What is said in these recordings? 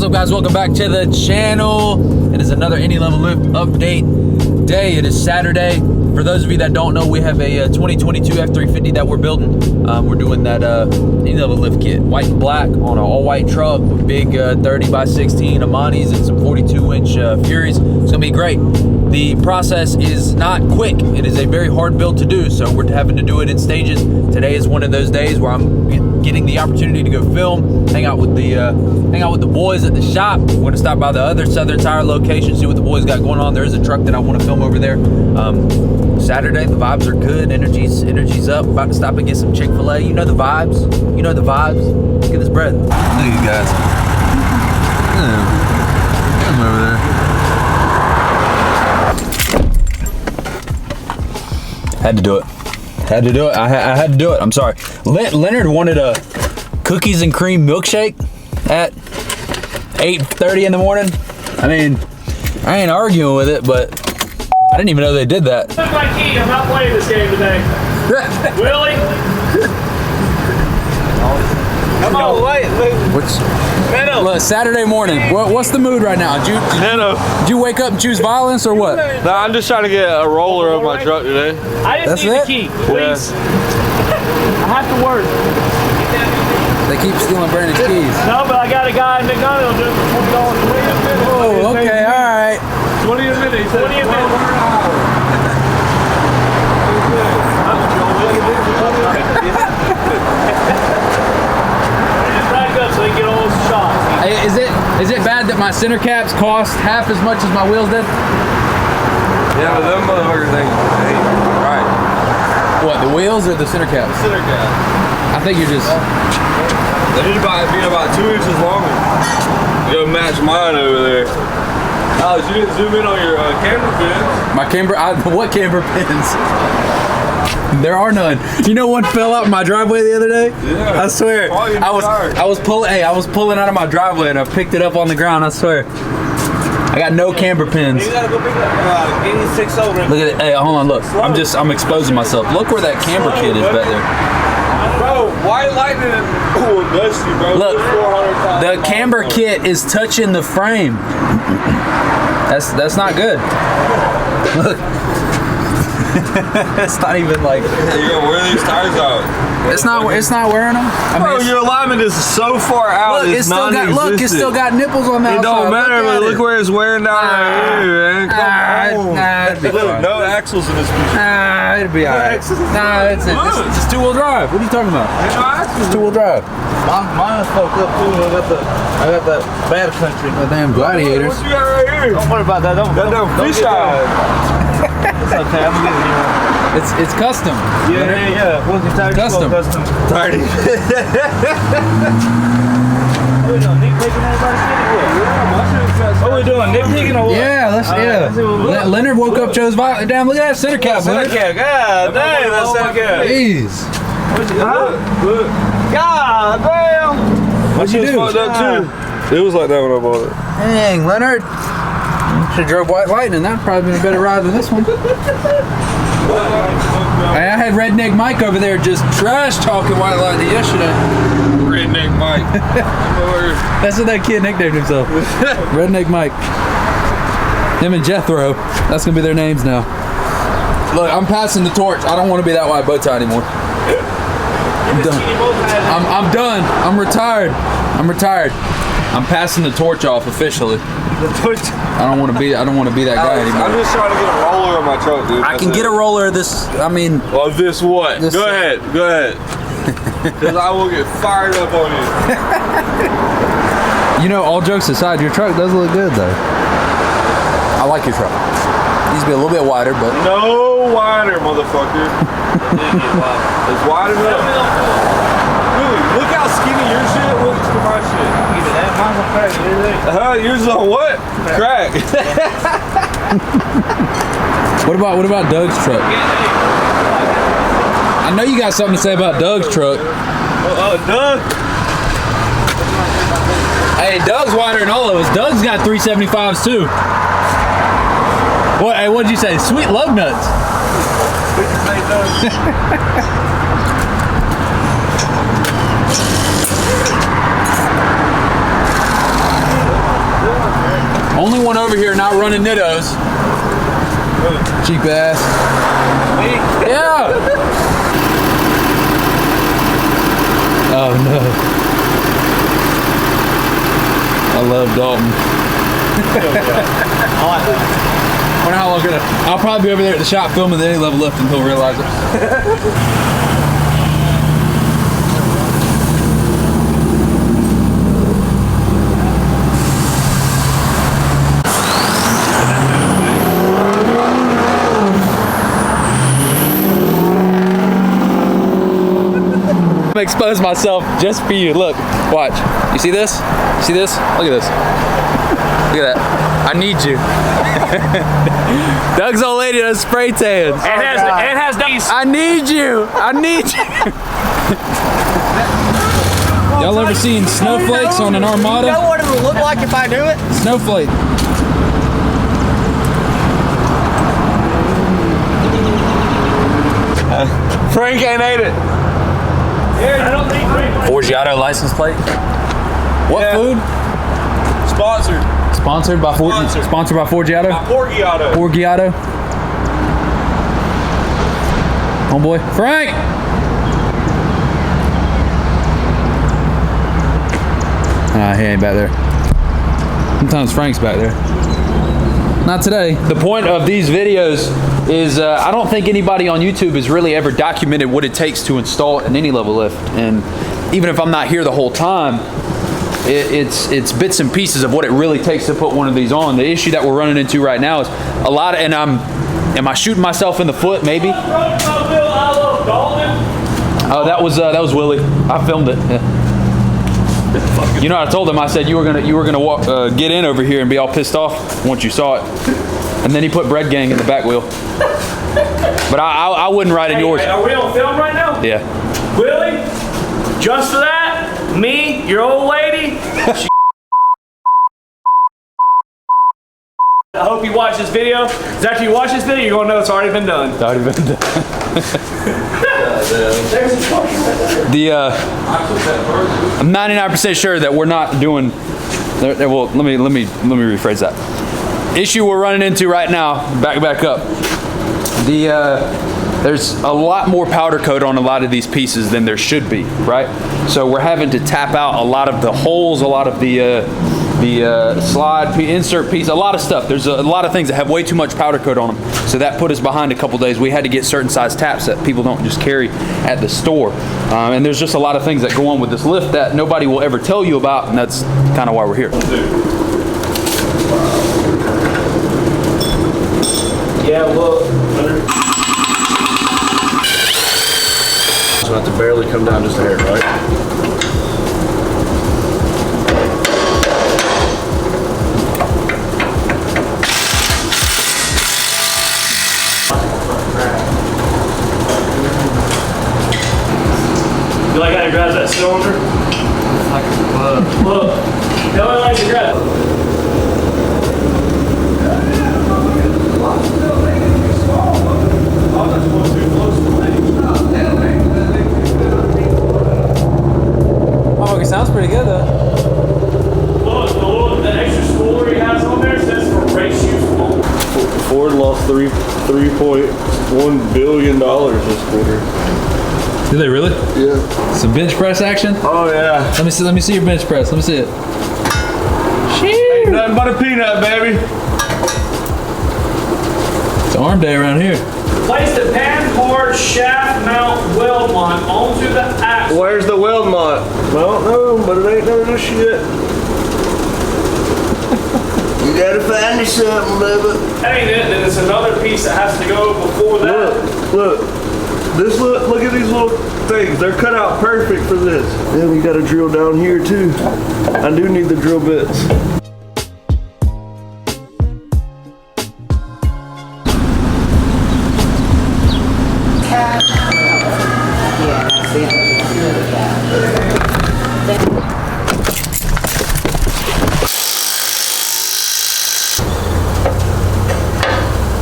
What's up, guys? Welcome back to the channel. It is another Any Level Lift update day. It is Saturday. For those of you that don't know, we have a 2022 F350 that we're building. We're doing that Any Level Lift kit, white and black, on an all-white truck with big 30 by 16 Amanis and some 42-inch Furies. It's gonna be great. The process is not quick. It is a very hard build to do, so we're having to do it in stages. Today is one of those days where I'm getting the opportunity to go film, hang out with the boys at the shop. We're gonna stop by the other Southern Tire location, see what the boys got going on. There is a truck that I want to film over there. Saturday, the vibes are good. Energy's up. About to stop and get some Chick-fil-A. You know the vibes. You know the vibes. Look at this bread. Look at these guys. Come over there. Had to do it. Had to do it. I had to do it. I'm sorry. Leonard wanted a cookies and cream milkshake at 8:30 in the morning. I mean, I ain't arguing with it, but I didn't even know they did that. Look my key. I'm not playing this game today. Willie? Come on, wait. Look, Saturday morning. What's the mood right now? Did you wake up and choose violence or what? No, I'm just trying to get a roller of my truck today. I just need the key, please. I have to work. They keep stealing Brandon's keys. No, but I got a guy in Mcdonough doing $20 Oh, okay, all right. 20 a minute. 20 a minute. So they get all those shots. Hey, is it bad that my center caps cost half as much as my wheels did? Yeah, but them motherfuckers ain't right. What, the wheels or the center caps? The center cap. I think you're just... They need to be about 2 inches longer. You gotta match mine over there. Alex, you didn't zoom in on your camera pins. My camera, what camera pins? There are none. You know, one fell out in my driveway the other day. Yeah. I swear. I was pulling out of my driveway and I picked it up on the ground. I swear. I got no camber pins. You gotta go pick up. Give me 6 over. Look at it. Hey, hold on. Look. I'm exposing myself. Look where that camber kit is back there. Bro, white lightning and dusty, bro. Look, the camber kit is touching the frame. That's not good. Look. It's not even like. You gotta wear these tires out. It's not wearing them. I mean, bro, your alignment is so far out. Look, it's still got nipples on that. It don't matter, but look where it's wearing down right here, man. Come on. Look, no axles in this piece. It'll be alright. Nah, it's just two-wheel drive. What are you talking about? It's two-wheel drive. Mine's fucked up too. I got that bad country. The damn gladiators. What you got right here? Don't worry about that. Don't fish eye. It's okay. I'm gonna get it here. It's custom. Yeah. What's the tire? Custom. 30. What are we doing? Nitpicking everybody's skinny? What are we doing? Nitpicking or what? Yeah, Leonard woke up, chose violence. Damn, look at that center cap. Center cap. God damn, that's center cap. Jeez. Look. God damn. What'd you do? Fucked up too. It was like that when I bought it. Dang, Leonard. Should have drove White Lightning. That'd probably been a better ride than this one. Hey, I had Redneck Mike over there just trash talking White Lightning yesterday. Redneck Mike. That's what that kid nicknamed himself. Redneck Mike. Him and Jethro. That's gonna be their names now. Look, I'm passing the torch. I don't want to be that white bow tie anymore. I'm done. I'm done. I'm retired. I'm passing the torch off officially. I don't want to be that guy anymore. I'm just trying to get a roller on my truck, dude. I can get a roller of this. I mean, of this what? This go ahead. Because I will get fired up on you. You know, all jokes aside, your truck does look good though. I like your truck. Needs to be a little bit wider, but no wider, motherfucker. It's wide enough. Really, look how skinny your shit looks to my shit. Mine's on crack. Yours is on what? Crack. What about Doug's truck? I know you got something to say about Doug's truck. Doug. Hey, Doug's wider than all of us. Doug's got 375s too. What? Hey, what'd you say? Sweet love nuts. Only one over here not running nittos. Cheap ass. Me? Yeah. Oh no. I love Dalton. I like that. Wonder how long I'll probably be over there at the shop filming the any level lift until he'll realize it. Expose myself just for you. Look, watch. You see this? You see this? Look at this. Look at that. I need you. Doug's old lady does spray tans. It has these. I need you. I need you. Y'all ever seen snowflakes on an Armada? You know what it would look like if I do it? Snowflake. Frank ain't ate it. I don't think Forgiato license plate. What food? Sponsored. Sponsored by Sponsored by Forgiato. Forgiato. Forgiato. Homeboy, Frank. He ain't back there. Sometimes Frank's back there. Not today. The point of these videos is I don't think anybody on YouTube has really ever documented what it takes to install an any level lift. And even if I'm not here the whole time, it's bits and pieces of what it really takes to put one of these on. The issue that we're running into right now is a lot of, and am I shooting myself in the foot? Maybe. Oh, that was Willie. I filmed it. Yeah. You know, I told him, I said you were gonna walk, get in over here and be all pissed off once you saw it, and then he put Bread Gang in the back wheel. But I wouldn't ride in yours. Are we on film right now? Yeah. Willie, just for that, me, your old lady. I hope you watch this video, because after you watch this video, you're gonna know it's already been done. It's already been done. I'm 99% sure that we're not doing. Well, let me rephrase that. Issue we're running into right now. Back up. There's a lot more powder coat on a lot of these pieces than there should be, right? So we're having to tap out a lot of the holes, a lot of the slide insert piece, a lot of stuff. There's a lot of things that have way too much powder coat on them. So that put us behind a couple days. We had to get certain size taps that people don't just carry at the store. And there's just a lot of things that go on with this lift that nobody will ever tell you about, and that's kind of why we're here. Yeah, look. So I have to barely come down just a hair, right? You like how he grabs that cylinder? Like a glove. Look, no one likes to grab it. Oh, it sounds pretty good though. Look, the extra spooler he has on there says for race use only. Ford lost $3.1 billion this quarter. Did they really? Yeah. Some bench press action? Oh yeah. Let me see your bench press. Let me see it. Ain't nothing but a peanut, baby. It's arm day around here. Place the pan part shaft mount weld mount onto the axle. Where's the weld mount? I don't know, but it ain't none of this shit. You gotta find me something, baby. That ain't it, then it's another piece that has to go before that. Look. Look at these little things. They're cut out perfect for this. Then we gotta drill down here too. I do need the drill bits.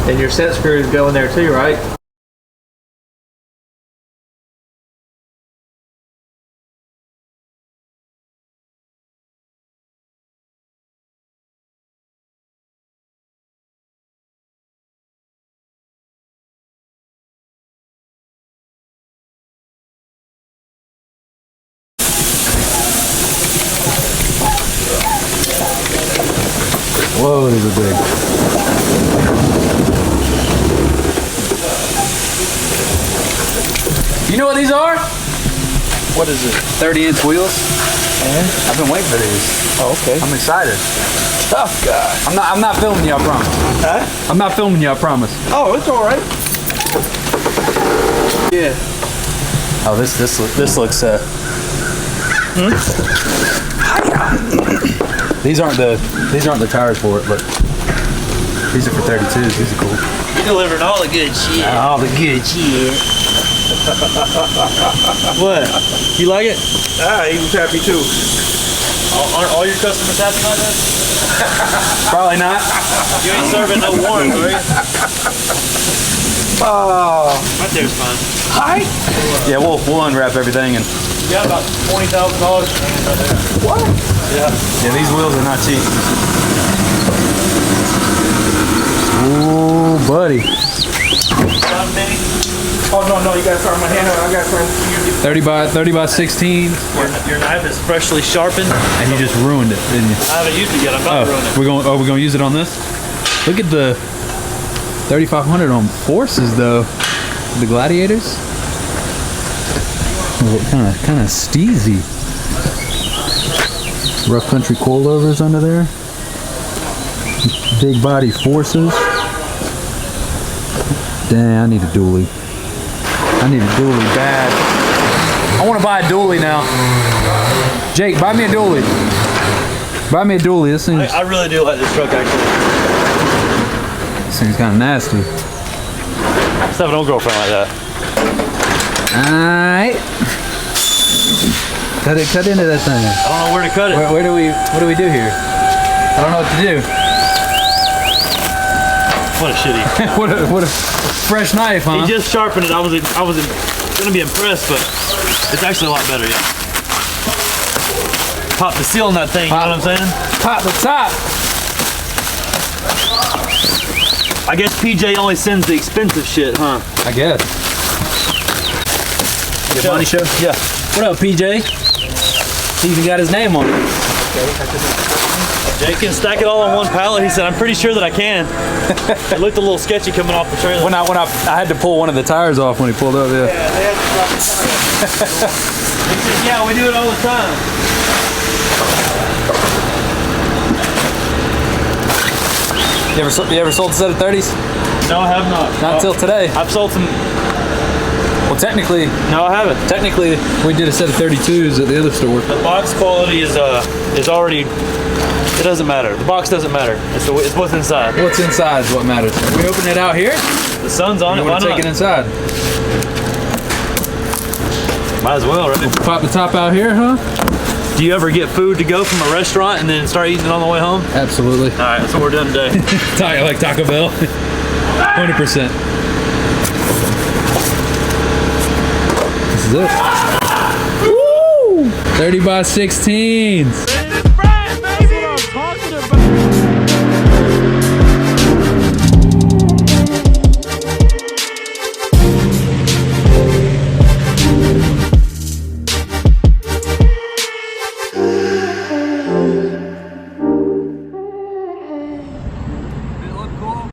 And your set screws go in there too, right? wheels are big. You know what these are? What is it? 30-inch wheels. And? I've been waiting for these. Oh, okay. I'm excited. Tough guy. I'm not filming you, I promise. Huh? I'm not filming you, I promise. Oh, it's all right. Yeah. Oh, this looks These aren't the tires for it, but these are for 32s. These are cool. You delivering all the good shit. All the good shit. What? You like it? Ah, he was happy too. Aren't all your customers happy like that? Probably not. You ain't serving no warrant, are you? Oh. Right there's fine. Hi. Yeah, we'll unwrap everything and. You got about $20,000. What? Yeah. Yeah, these wheels are not cheap. Ooh, buddy. Not many. Oh no, you gotta start my hand. I gotta start. 30 by 16, Your knife is freshly sharpened. and you just ruined it, didn't you? I haven't used it yet. I'm about to ruin it. We're going to use it on this. Look at the 3500 on Forces though. The Gladiators. Kind of steezy. Rough country coilovers under there. Big body Forces. Dang, I need a dually. I need a dually bad. I want to buy a dually now. Jake, buy me a dually. Buy me a dually. This thing's, I really do like this truck actually. this thing's kind of nasty. Let's have an old girlfriend like that. Alright. Cut into that thing. I don't know where to cut it. What do we do here? I don't know what to do. What a shitty. what a fresh knife, huh? He just sharpened it. I was gonna be impressed, but it's actually a lot better, yeah. Pop the seal on that thing, you know what I'm saying? Pop the top. I guess PJ only sends the expensive shit, huh? I guess. Good money show? Yeah. What up, PJ? He even got his name on it. Jay can stack it all on one pallet. He said, I'm pretty sure that I can. It looked a little sketchy coming off the trailer. When I had to pull one of the tires off when he pulled up, yeah. Yeah, they had to drop the tire. He said, yeah, we do it all the time. You ever sold a set of 30s? No, I have not. Not until today. I've sold some. Well, technically, No, I haven't. Technically, we did a set of 32s at the other store. The box quality is already. It doesn't matter. The box doesn't matter. It's what's inside. What's inside is what matters. Are we opening it out here? The sun's on You it. Why want to not? take it inside? Might as well, right? Pop the top out here, huh? Do you ever get food to go from a restaurant and then start eating it on the way home? Absolutely. All right, that's what we're doing today. Like Taco Bell. 100%. This is it. Woo! 30 by 16s.